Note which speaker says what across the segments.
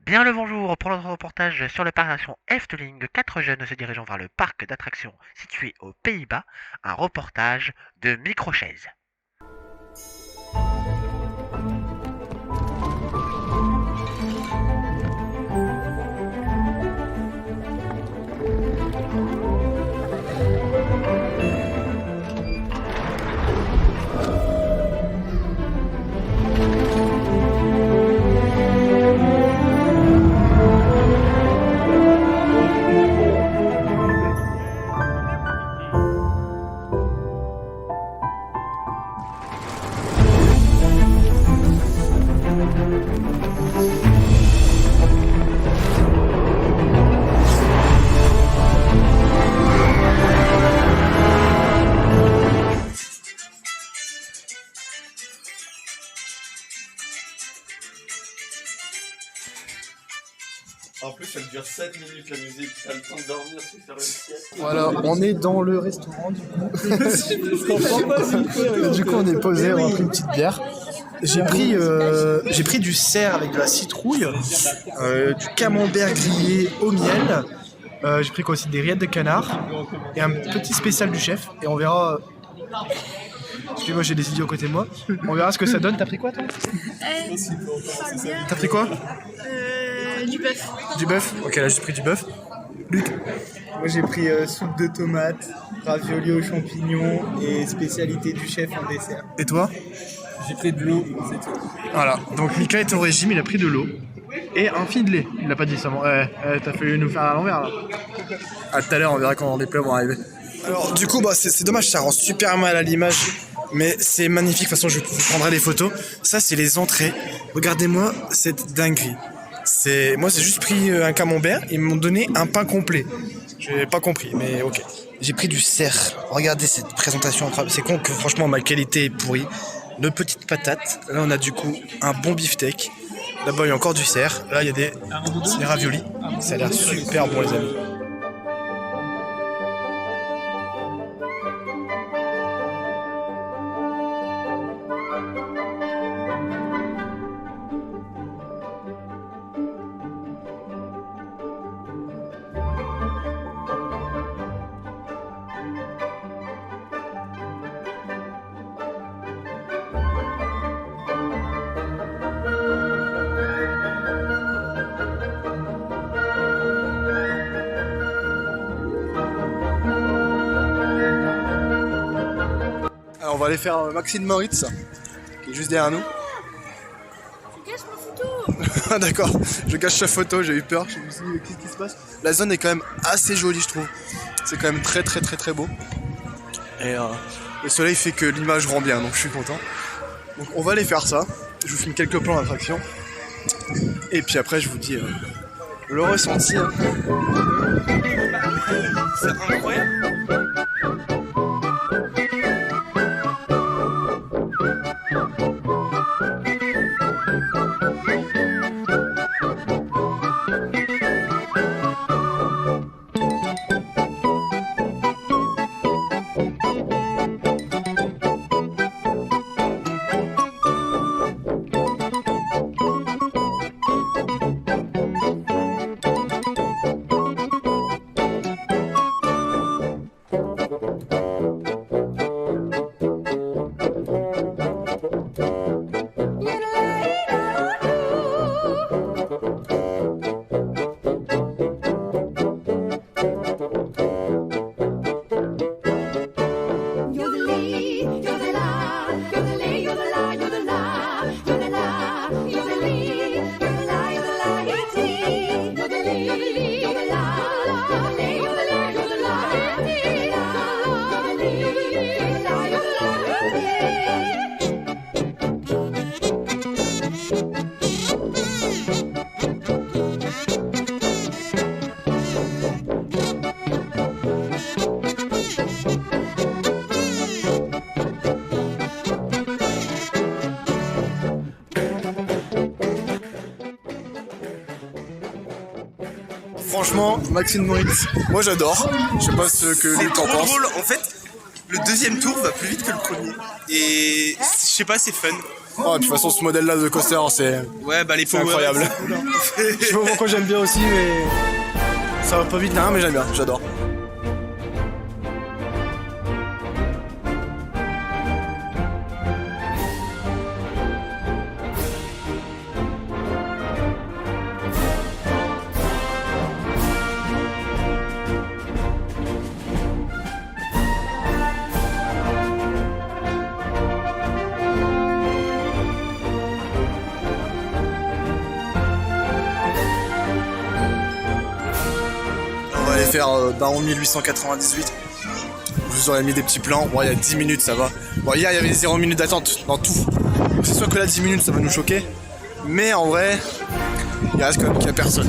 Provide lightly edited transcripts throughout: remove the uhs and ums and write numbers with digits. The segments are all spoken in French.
Speaker 1: Bien le bonjour pour notre reportage sur le parc d'attractions Efteling. Quatre jeunes se dirigeant vers le parc d'attractions situé aux Pays-Bas. Un reportage de Microchaise.
Speaker 2: En plus, elle dure 7 minutes la musique, t'as le temps de dormir, c'est faire une sieste.
Speaker 3: Voilà, on est dans le restaurant du coup. Du coup, on est posé, on a pris une petite bière. J'ai pris du cerf avec de la citrouille, du camembert grillé au miel. J'ai pris quoi aussi, des rillettes de canard et un petit spécial du chef. Et on verra. Excuse-moi, j'ai des idiots à côté de moi. On verra ce que ça donne. T'as pris quoi toi? T'as pris quoi?
Speaker 4: Du bœuf.
Speaker 3: Du bœuf? Ok, là j'ai pris du bœuf. Luc?
Speaker 5: Moi j'ai pris soupe de tomates, ravioli aux champignons et spécialité du chef en dessert.
Speaker 3: Et toi?
Speaker 5: J'ai pris de l'eau, c'est tout.
Speaker 3: Voilà, donc Mika est au régime, il a pris de l'eau et un fil de lait. Il l'a pas dit ça. T'as fait nous faire à l'envers là. À tout à l'heure, on verra quand les plats vont arriver. Alors du coup, c'est dommage, ça rend super mal à l'image, mais c'est magnifique. De toute façon, je vous prendrai les photos. Ça, c'est les entrées. Regardez-moi cette dinguerie. Moi, j'ai juste pris un camembert. Ils m'ont donné un pain complet. J'ai pas compris, mais ok. J'ai pris du cerf. Regardez cette présentation incroyable. C'est con que franchement ma qualité est pourrie. De petites patates. Là, on a du coup un bon beefsteak. Là-bas, il y a encore du cerf. Là, il y a des raviolis. Ça a l'air super bon, les amis. Alors, on va aller faire Maxime Moritz, qui est juste derrière nous.
Speaker 4: Je cache ma photo.
Speaker 3: Ah d'accord, je cache sa photo, j'ai eu peur, je me suis dit qu'est-ce qui se passe. La zone est quand même assez jolie, je trouve. C'est quand même très très très très beau. Et le soleil fait que l'image rend bien, donc je suis content. Donc on va aller faire ça. Je vous filme quelques plans d'attraction. Et puis après je vous dis le ressenti. C'est incroyable. Franchement, Maxime Moritz, moi j'adore. Je sais pas ce que
Speaker 6: C'est
Speaker 3: Luc en
Speaker 6: trop
Speaker 3: pense.
Speaker 6: drôle. En fait, le deuxième tour va plus vite que le premier. Et je sais pas, c'est fun.
Speaker 3: Oh, de toute façon, ce modèle-là de coaster, c'est
Speaker 6: Ouais, bah les
Speaker 3: c'est
Speaker 6: Power
Speaker 3: incroyable.
Speaker 6: Rangers, c'est cool, hein.
Speaker 3: Je sais pas pourquoi j'aime bien aussi, mais ça va pas vite là, mais j'aime bien, j'adore. On va aller faire Baron 1898. Je vous aurais mis des petits plans. Bon, il y a 10 minutes, ça va. Bon, hier, il y avait 0 minutes d'attente dans tout. Donc, c'est sûr que là, 10 minutes, ça va nous choquer. Mais en vrai, il reste quand même qu'il y a personne.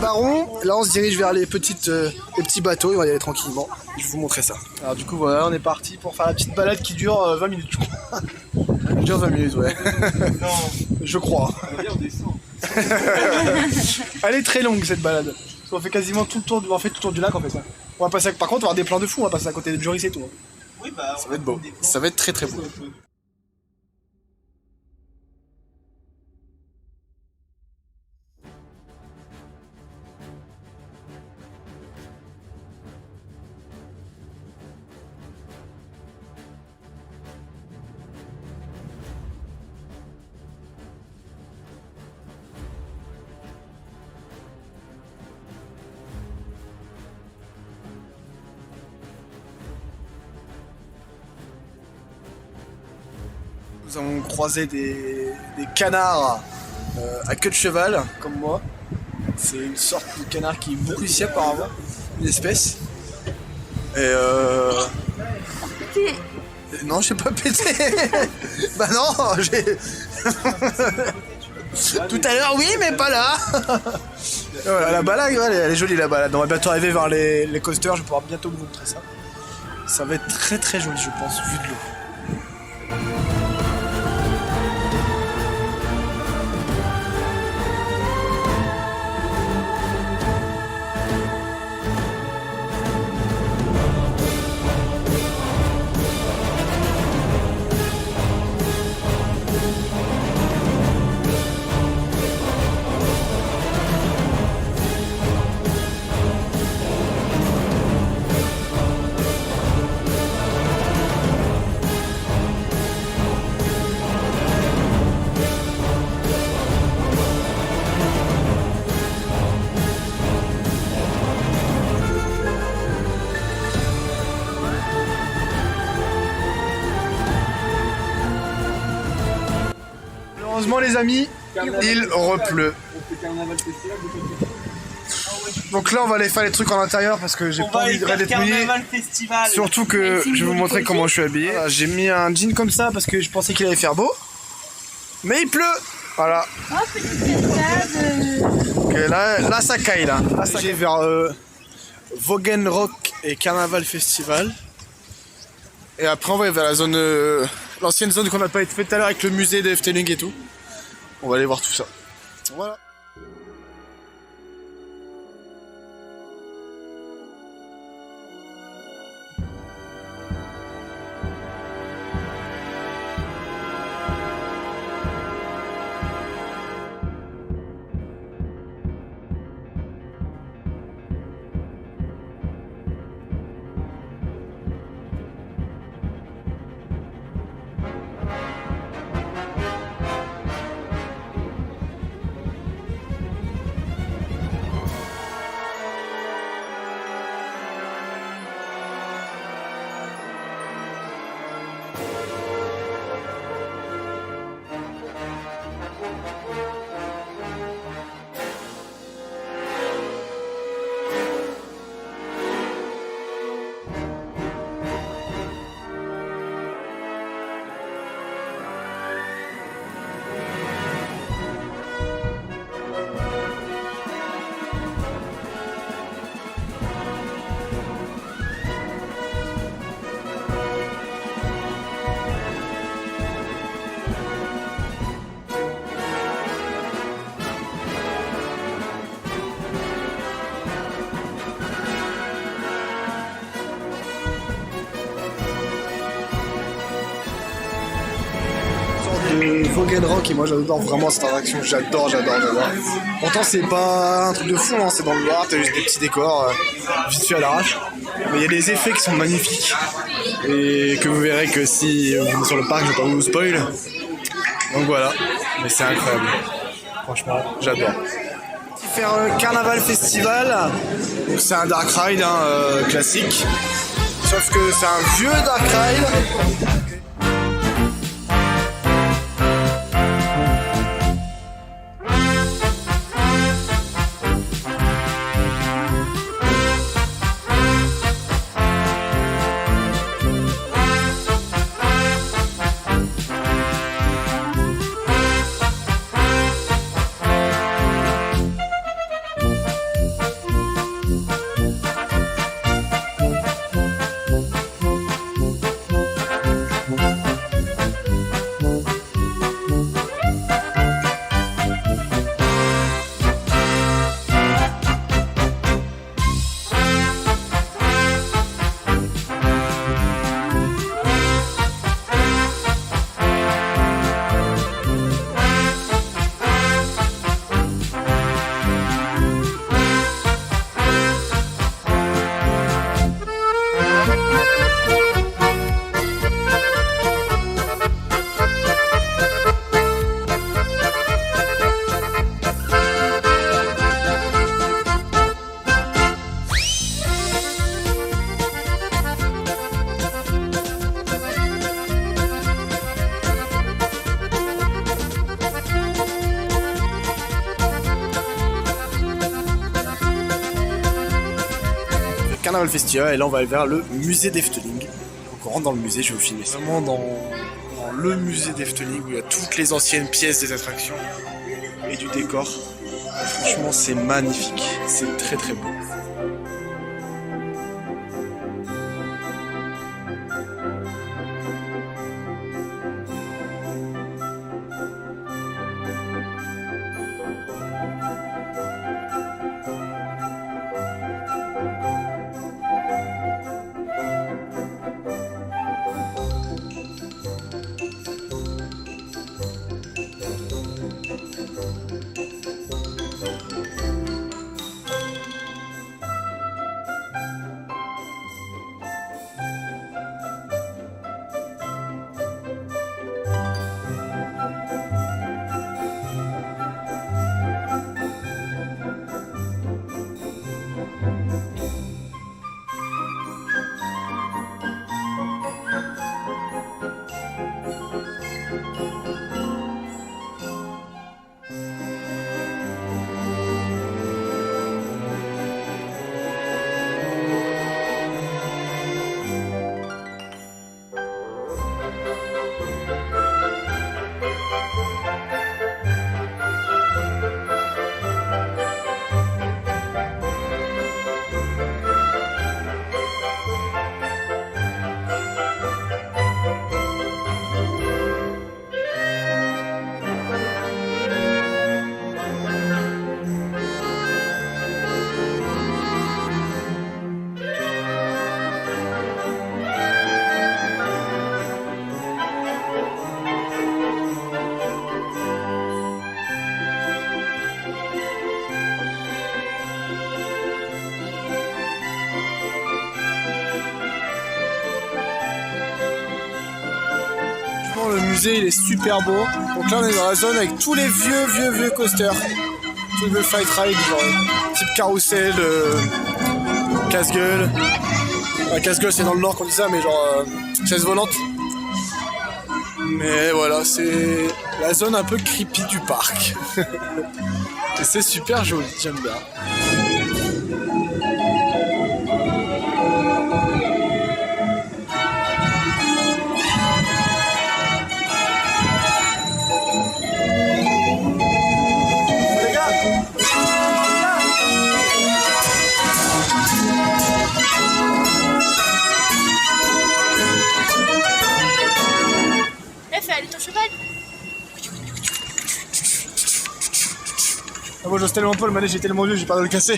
Speaker 3: Baron, là on se dirige vers les petits bateaux, on va y aller tranquillement. Je vais vous montrer ça. Alors du coup voilà, on est parti pour faire la petite balade qui dure 20 minutes je crois. Elle dure 20 minutes ouais.
Speaker 6: Non,
Speaker 3: Je crois.
Speaker 6: on descend.
Speaker 3: Elle est très longue cette balade. On fait quasiment tout le tour, on fait tout le tour du lac en fait. On va passer par contre on va avoir des plans de fou, on va passer à côté de Joris et tout.
Speaker 6: Oui, bah.
Speaker 3: Ça va être beau. Ça va être très très beau. Nous avons croisé des canards à queue de cheval, comme moi. C'est une sorte de canard qui est beaucoup ici apparemment, une espèce. Et non, j'ai pas pété. Bah non, j'ai. Tout à l'heure, oui, mais pas là. Voilà, la balade, ouais, elle est jolie la balade. On va bientôt arriver vers les coasters. Je vais pouvoir bientôt vous montrer ça. Ça va être très très joli, je pense, vu de l'eau. Malheureusement les amis, il repleut. Donc là on va aller faire les trucs en intérieur parce que j'ai pas envie d'être mouillé.
Speaker 6: Festival.
Speaker 3: Surtout que je vais vous montrer comment je suis habillé. Voilà, j'ai mis un jean comme ça parce que je pensais qu'il allait faire beau. Mais il pleut. Voilà.
Speaker 4: Oh, petite cascade.
Speaker 3: Ok, là ça caille là. Là ça caille vers Vogen Rock et Carnaval Festival. Et après on va aller vers la zone, l'ancienne zone qu'on n'a pas été fait tout à l'heure avec le musée de Efteling et tout. On va aller voir tout ça. Voilà. de Vogue Rock et moi j'adore vraiment cette attraction, j'adore. Pourtant c'est pas un truc de fou, hein, c'est dans le Loir, t'as juste des petits décors vite fait à l'arrache. Mais il y a des effets qui sont magnifiques et que vous verrez que si vous venez sur le parc, je vais pas vous spoil. Donc voilà, mais c'est incroyable. Franchement, j'adore. Faire Carnaval Festival, donc c'est un dark ride hein, classique, sauf que c'est un vieux dark ride. Carnaval Festival et là on va aller vers le musée d'Efteling. Donc on rentre dans le musée, je vais vous filmer. Vraiment dans le musée d'Efteling où il y a toutes les anciennes pièces des attractions et du décor. Franchement c'est magnifique, c'est très très beau. Le musée il est super beau. Donc là on est dans la zone avec tous les vieux coasters. Tous les vieux flight rides, genre type carrousel, casse-gueule. Casse-gueule c'est dans le nord qu'on dit ça, mais genre chaise volante. Mais voilà, c'est la zone un peu creepy du parc. Et c'est super joli, j'aime bien.
Speaker 4: Fais aller ton cheval.
Speaker 3: Ah moi j'ose tellement pas, le manège est tellement vieux, j'ai peur de le casser.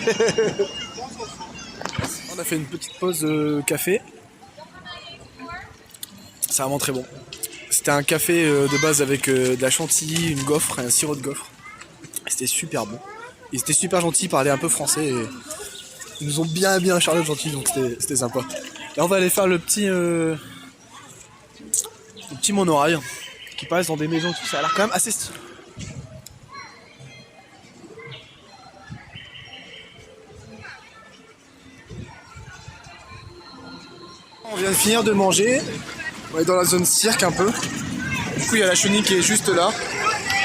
Speaker 3: On a fait une petite pause café. C'est vraiment très bon. C'était C'était un café de base avec de la chantilly, une gaufre et un sirop de gaufre. C'était super bon. Ils étaient super gentils, ils parlaient un peu français et ils nous ont bien chargé de gentils, donc c'était sympa. Là on va aller faire le petit monorail qui passe dans des maisons, tout ça a l'air quand même assez stylé. On vient de finir de manger, on est dans la zone cirque un peu. Du coup il y a la chenille qui est juste là.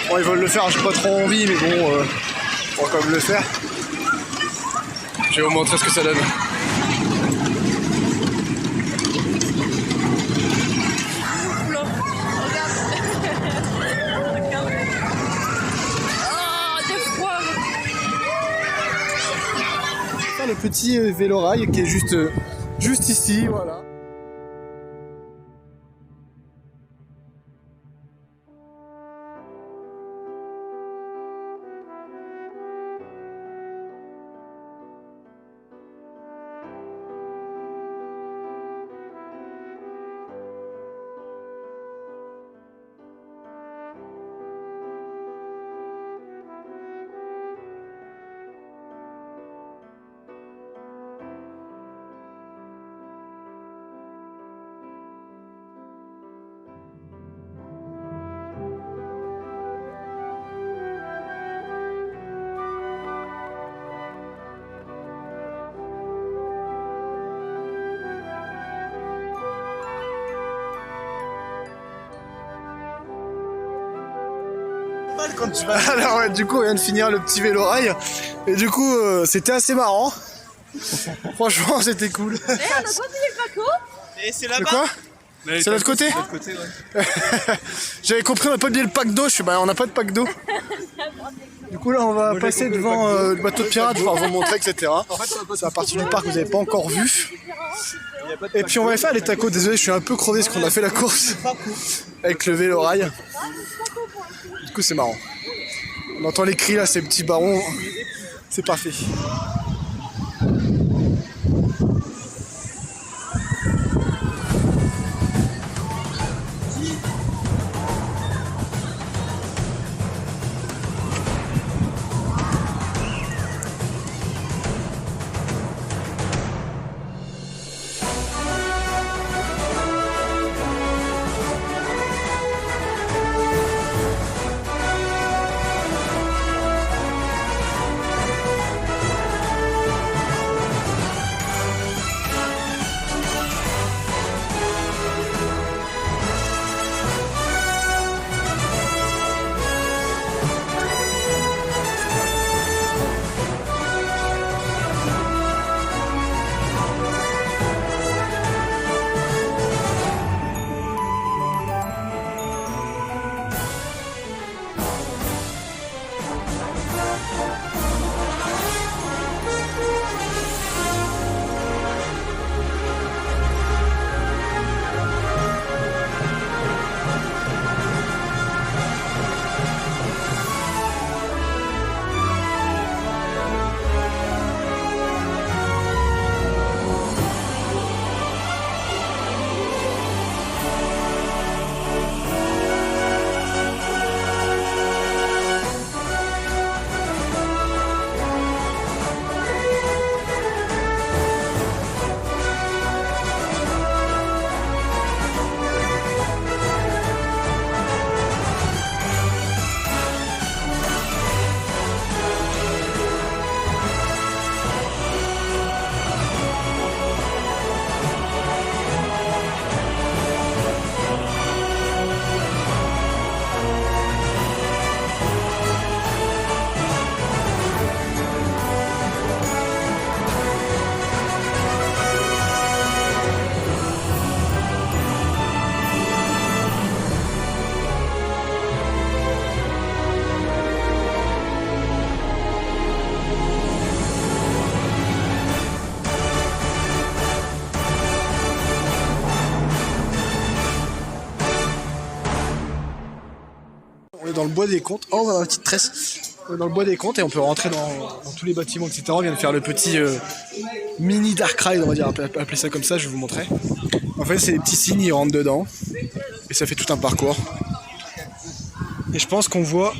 Speaker 3: Bon ils veulent le faire, j'ai pas trop envie mais bon on va quand même le faire. Je vais vous montrer ce que ça donne. Le petit vélo-rail qui est juste ici, voilà. Quand tu vas... Alors ouais, du coup on vient de finir le petit vélo rail et du coup c'était assez marrant. Franchement c'était cool.
Speaker 4: on a pas vu le Paco.
Speaker 6: Et c'est
Speaker 3: De
Speaker 6: là-bas.
Speaker 3: quoi? C'est de l'autre côté? J'avais compris, on n'a pas oublié le pack d'eau. Je suis bah on n'a pas de pack d'eau. Du coup là on va passer devant le bateau de pirate, je vais vous montrer, etc. C'est la partie du parc que vous n'avez pas encore vu. Et puis on va faire les tacos. Désolé, je suis un peu crevé parce qu'on a fait la course avec le vélo rail. Du coup c'est marrant. On entend les cris là, ces petits barons. C'est parfait. Dans le bois des comptes. Oh, on a une petite tresse. Dans le bois des comptes et on peut rentrer dans tous les bâtiments, etc. On vient de faire le petit mini dark ride, on va dire, appeler ça comme ça, je vais vous montrer. En fait, c'est des petits signes, ils rentrent dedans. Et ça fait tout un parcours. Et je pense qu'on voit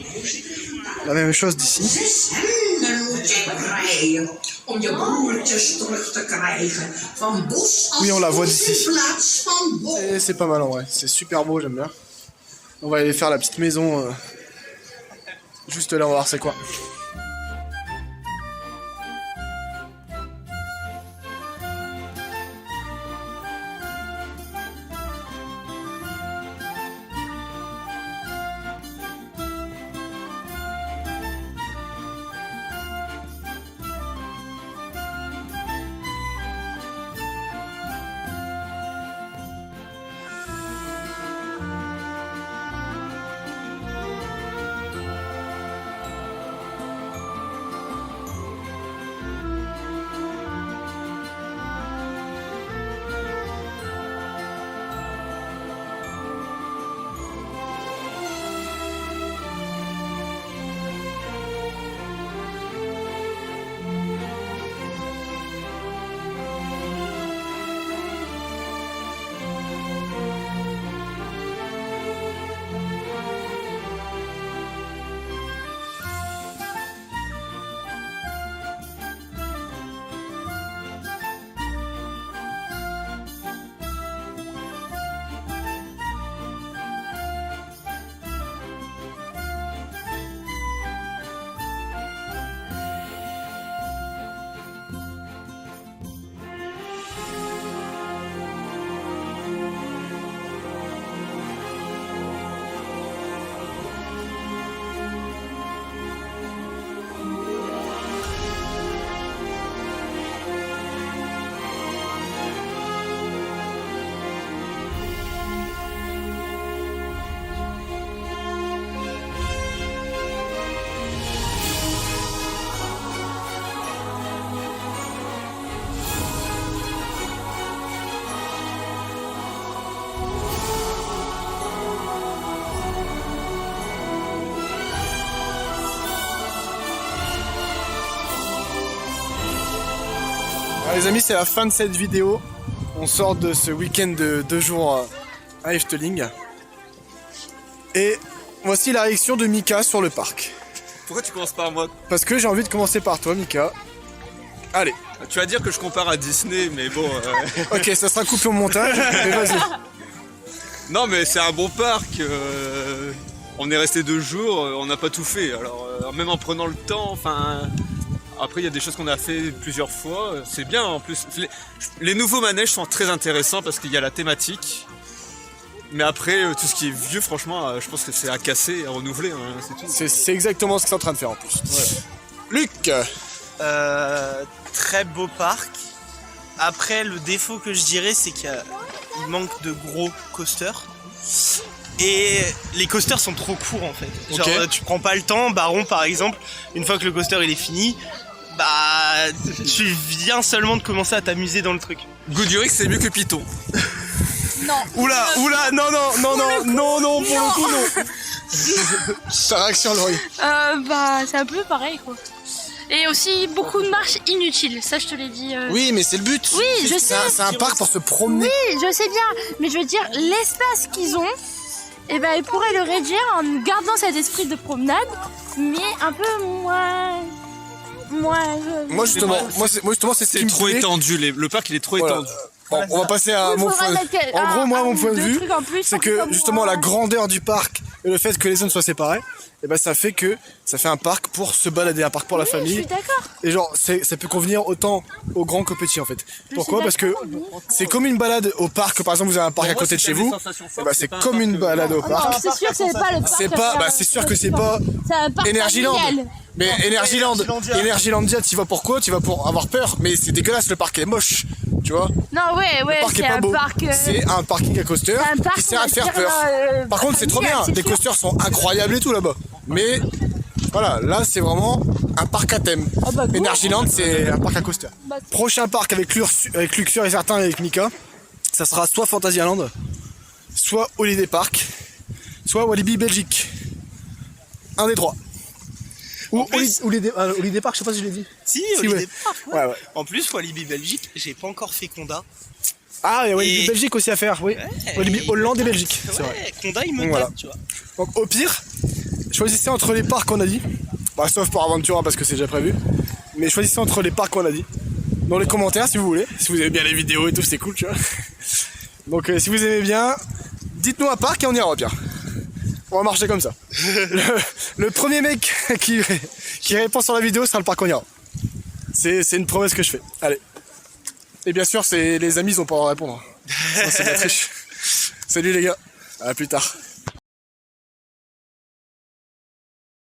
Speaker 3: la même chose d'ici. Oui, on la voit d'ici. Et c'est pas mal en vrai. C'est super beau, j'aime bien. On va aller faire la petite maison juste là, on va voir c'est quoi. Alors les amis, c'est la fin de cette vidéo. On sort de ce week-end de 2 jours à Efteling. Et voici la réaction de Mika sur le parc.
Speaker 2: Pourquoi tu commences par moi?
Speaker 3: Parce que j'ai envie de commencer par toi, Mika. Allez.
Speaker 2: Tu vas dire que je compare à Disney, mais bon...
Speaker 3: Ok, ça sera coupé au montage, mais vas-y.
Speaker 2: Non, mais c'est un bon parc. On est resté 2 jours, on n'a pas tout fait. Alors, même en prenant le temps, enfin... Après, il y a des choses qu'on a fait plusieurs fois. C'est bien, en plus. Les nouveaux manèges sont très intéressants parce qu'il y a la thématique. Mais après, tout ce qui est vieux, franchement, je pense que c'est à casser et à renouveler, hein, c'est tout.
Speaker 3: C'est exactement ce que c'est en train de faire en plus. Ouais. Luc,
Speaker 6: Très beau parc. Après, le défaut que je dirais, c'est qu'il manque de gros coasters. Et les coasters sont trop courts en fait. Genre, tu prends pas le temps. Baron, par exemple, une fois que le coaster il est fini, bah tu viens seulement de commencer à t'amuser dans le truc.
Speaker 2: Goodurix, c'est mieux que Python.
Speaker 4: Non.
Speaker 6: Oula, non,
Speaker 3: pour le coup, non. Ta réaction, Laurie?
Speaker 4: Bah, c'est un peu pareil, quoi. Et aussi beaucoup de marches inutiles, ça je te l'ai dit.
Speaker 3: Oui, mais c'est le but.
Speaker 4: Oui, je sais.
Speaker 3: C'est un parc pour se promener.
Speaker 4: Oui, je sais bien. Mais je veux dire, l'espace qu'ils ont, eh ben, ils pourraient le réduire en gardant cet esprit de promenade, mais un peu moins.
Speaker 3: Moi justement, c'est ce qui me
Speaker 2: trop
Speaker 3: plaît.
Speaker 2: étendu. Le parc, il est trop
Speaker 3: Voilà.
Speaker 2: étendu.
Speaker 3: Bon, on va passer à mon point. En gros, moi, mon point de vue, c'est que justement la grandeur du parc et le fait que les zones soient séparées, et ben ça fait un parc pour se balader, un parc pour la
Speaker 4: Je
Speaker 3: famille.
Speaker 4: suis d'accord.
Speaker 3: Et genre, ça peut convenir autant aux grands qu'aux petits en fait. Pourquoi? Parce que c'est comme une balade au parc. Par exemple, vous avez un parc à côté de chez vous. Et ben c'est comme une balade au parc.
Speaker 4: Non, c'est sûr que c'est pas le parc.
Speaker 3: C'est pas, bah c'est sûr que c'est pas
Speaker 4: C'est un parc
Speaker 3: Energyland.
Speaker 4: familial.
Speaker 3: Mais Energylandia, tu vas pourquoi? Tu vas pour avoir peur. Mais c'est dégueulasse, le parc est moche. Tu vois?
Speaker 4: Non, ouais,
Speaker 3: Le parc
Speaker 4: c'est
Speaker 3: est pas
Speaker 4: un
Speaker 3: beau.
Speaker 4: parc.
Speaker 3: C'est un parking à coaster
Speaker 4: un parc,
Speaker 3: qui sert à te faire
Speaker 4: on va
Speaker 3: peur.
Speaker 4: dire,
Speaker 3: Par contre, c'est trop bien.
Speaker 4: familial, c'est
Speaker 3: Les
Speaker 4: sûr.
Speaker 3: coasters sont incroyables et tout là-bas. Mais voilà, là c'est vraiment un parc à thème.
Speaker 4: bah, cool.
Speaker 3: Energyland, c'est un parc à coaster.
Speaker 4: Bah,
Speaker 3: Prochain parc avec Luxor et certains avec Mika, ça sera soit Fantasyland, soit Holiday Park, soit Walibi Belgique. Un des trois. Ou Holiday Park, je sais pas si je l'ai dit.
Speaker 6: Si,
Speaker 3: ouais.
Speaker 6: Holiday Park, ouais.
Speaker 3: Ouais.
Speaker 6: En plus, Walibi Belgique, j'ai pas encore fait Conda.
Speaker 3: Ah, il y a Walibi
Speaker 6: Et-
Speaker 3: Belgique aussi à faire, oui.
Speaker 6: Ouais,
Speaker 3: Walibi Hollande et Belgique, c'est vrai.
Speaker 6: Ouais, Condaille me
Speaker 3: Voilà.
Speaker 6: tape, tu vois.
Speaker 3: Donc au pire, choisissez entre les parcs qu'on a dit. Bah, sauf pour Aventura parce que c'est déjà prévu. Mais choisissez entre les parcs qu'on a dit. Dans les commentaires si vous voulez. Si vous aimez bien les vidéos et tout, c'est cool, tu vois. Donc si vous aimez bien, dites-nous un parc et on ira au pire. On va marcher comme ça. Le premier mec qui répond sur la vidéo sera le parc qu'on ira. C'est une promesse que je fais. Allez. Et bien sûr, les amis ils ont pas à répondre. Ça, c'est de la triche. Salut les gars. À plus tard.